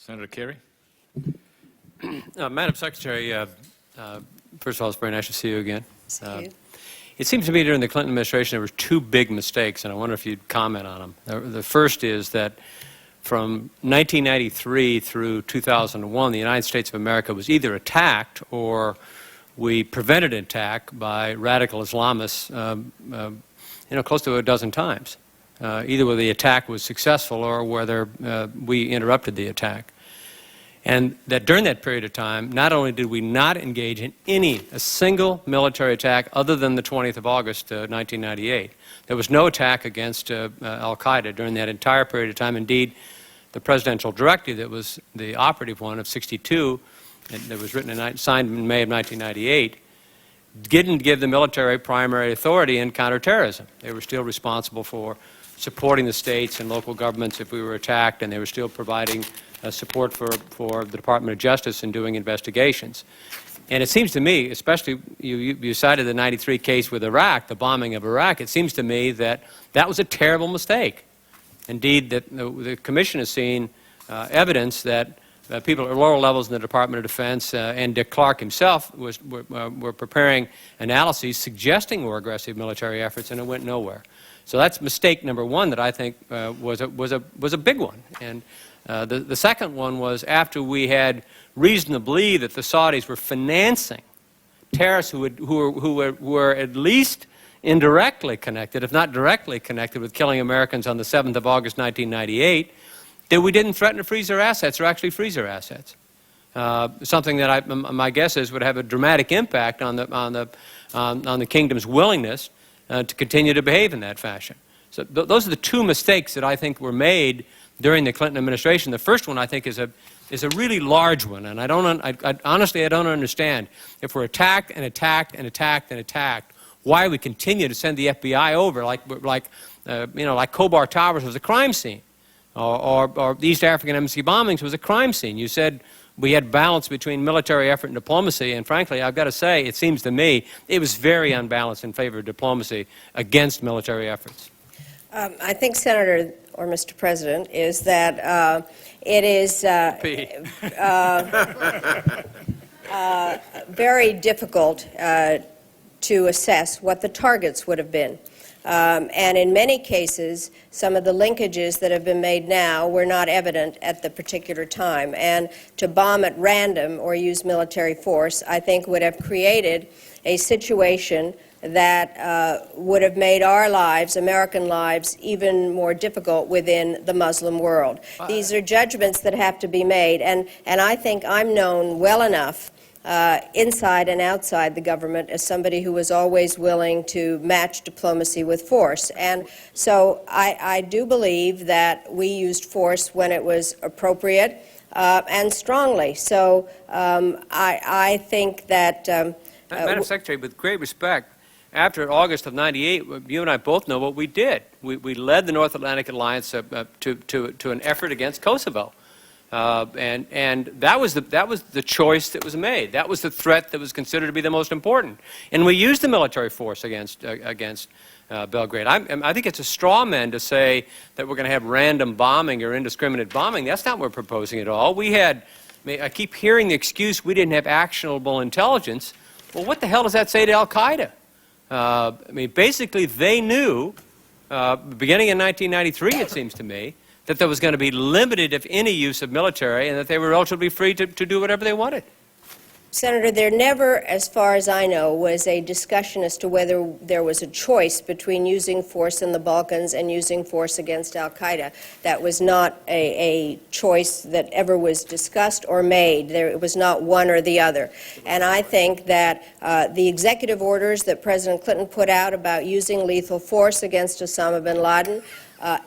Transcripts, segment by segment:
Senator Kerrey. Madam Secretary, first of all, it's very nice to see you again. See you. It seems to me during the Clinton administration there were two big mistakes, and I wonder if you'd comment on them. The first is that from 1993 through 2001, the United States of America was either attacked or we prevented an attack by radical Islamists, close to a dozen times, either whether the attack was successful or whether we interrupted the attack. And that during that period of time, not only did we not engage in a single military attack other than the 20th of August, 1998. There was no attack against al-Qaeda during that entire period of time. Indeed, the presidential directive that was the operative one of 62, that was written and signed in May of 1998, didn't give the military primary authority in counterterrorism. They were still responsible for supporting the states and local governments if we were attacked, and they were still providing support for the Department of Justice in doing investigations. And it seems to me, especially you cited the 93 case with Iraq, the bombing of Iraq, it seems to me that that was a terrible mistake. Indeed, that the Commission has seen evidence that people at lower levels in the Department of Defense and Dick Clark himself were preparing analyses suggesting more aggressive military efforts, and it went nowhere. So that's mistake number one that I think was a big one. And the second one was after we had reason to believe that the Saudis were financing terrorists who were at least indirectly connected, if not directly connected, with killing Americans on the 7th of August 1998, that we didn't threaten to freeze their assets or actually freeze their assets. Something that my guess is would have a dramatic impact on the kingdom's willingness to continue to behave in that fashion. So those are the two mistakes that I think were made during the Clinton administration. The first one, I think, is a really large one, and honestly I don't understand. If we're attacked and attacked and attacked and attacked, why we continue to send the FBI over like Khobar Towers was a crime scene, or the East African embassy bombings was a crime scene. You said we had balance between military effort and diplomacy, and frankly, I've got to say, it seems to me it was very unbalanced in favor of diplomacy against military efforts. I think, Senator, or Mr. President, is that it is very difficult to assess what the targets would have been. And in many cases, some of the linkages that have been made now were not evident at the particular time. And to bomb at random or use military force, I think, would have created a situation that would have made our lives, American lives, even more difficult within the Muslim world. These are judgments that have to be made, and I think I'm known well enough inside and outside the government as somebody who was always willing to match diplomacy with force. And so I do believe that we used force when it was appropriate and strongly. So I think that... Madam Secretary, with great respect, after August of '98, you and I both know what we did. We led the North Atlantic Alliance to an effort against Kosovo. And that was the choice that was made. That was the threat that was considered to be the most important. And we used the military force against Belgrade. I think it's a straw man to say that we're going to have random bombing or indiscriminate bombing. That's not what we're proposing at all. I keep hearing the excuse we didn't have actionable intelligence. Well, what the hell does that say to al-Qaeda? Basically, they knew, beginning in 1993, it seems to me, that there was going to be limited, if any, use of military, and that they were relatively free to do whatever they wanted. Senator, there never, as far as I know, was a discussion as to whether there was a choice between using force in the Balkans and using force against al-Qaeda. That was not a choice that ever was discussed or made. It was not one or the other. And I think that the executive orders that President Clinton put out about using lethal force against Osama bin Laden,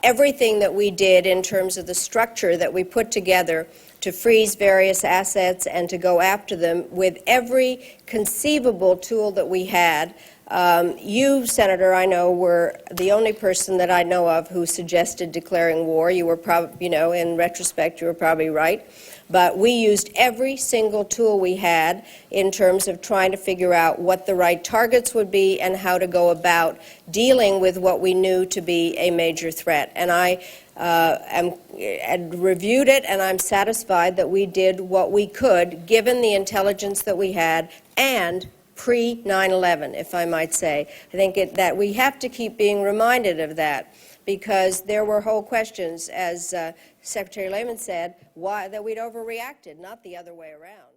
everything that we did in terms of the structure that we put together to freeze various assets and to go after them with every conceivable tool that we had, You, Senator, I know, were the only person that I know of who suggested declaring war. You were probably, in retrospect, you were probably right. But we used every single tool we had in terms of trying to figure out what the right targets would be and how to go about dealing with what we knew to be a major threat. And I had reviewed it, and I'm satisfied that we did what we could, given the intelligence that we had, and pre-9/11, if I might say. I think that we have to keep being reminded of that, because there were whole questions, as Secretary Lehman said, that we'd overreacted, not the other way around.